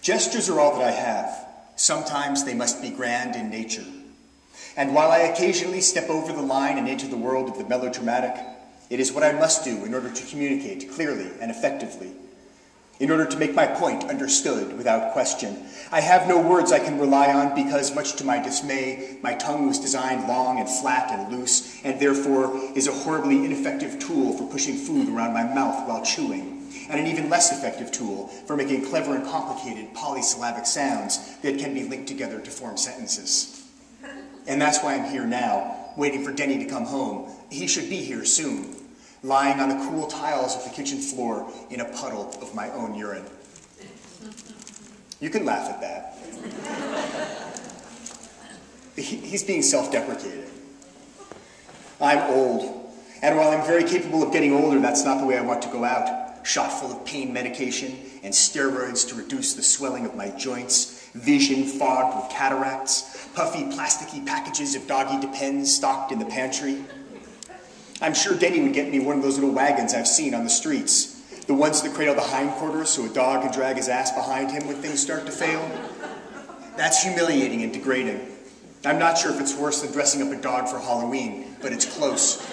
Gestures are all that I have. Sometimes they must be grand in nature. And while I occasionally step over the line and into the world of the melodramatic, it is what I must do in order to communicate clearly and effectively, in order to make my point understood without question. I have no words I can rely on because, much to my dismay, my tongue was designed long and flat and loose, and therefore is a horribly ineffective tool for pushing food around my mouth while chewing, and an even less effective tool for making clever and complicated polysyllabic sounds that can be linked together to form sentences. And that's why I'm here now, waiting for Denny to come home. He should be here soon, lying on the cool tiles of the kitchen floor in a puddle of my own urine. You can laugh at that. He's being self-deprecating. I'm old, and while I'm very capable of getting older, that's not the way I want to go out. Shot full of pain medication and steroids to reduce the swelling of my joints, vision fogged with cataracts, puffy plasticky packages of doggy Depends stocked in the pantry. I'm sure Denny would get me one of those little wagons I've seen on the streets, the ones that cradle the hindquarters so a dog can drag his ass behind him when things start to fail. That's humiliating and degrading. I'm not sure if it's worse than dressing up a dog for Halloween, but it's close.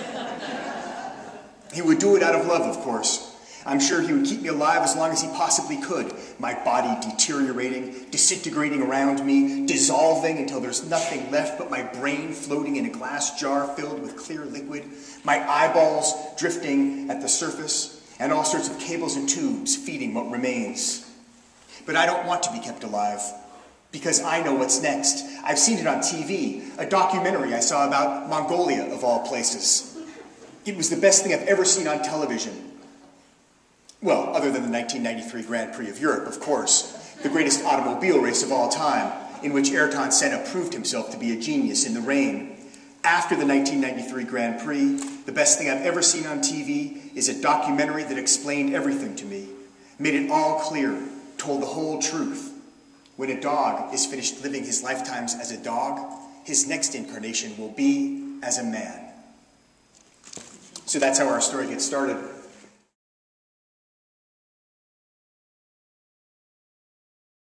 He would do it out of love, of course. I'm sure he would keep me alive as long as he possibly could, my body deteriorating, disintegrating around me, dissolving until there's nothing left but my brain floating in a glass jar filled with clear liquid, my eyeballs drifting at the surface, and all sorts of cables and tubes feeding what remains. But I don't want to be kept alive, because I know what's next. I've seen it on TV, a documentary I saw about Mongolia, of all places. It was the best thing I've ever seen on television. Well, other than the 1993 Grand Prix of Europe, of course, the greatest automobile race of all time, in which Ayrton Senna proved himself to be a genius in the rain. After the 1993 Grand Prix, the best thing I've ever seen on TV is a documentary that explained everything to me, made it all clear, told the whole truth. When a dog is finished living his lifetimes as a dog, his next incarnation will be as a man. So that's how our story gets started.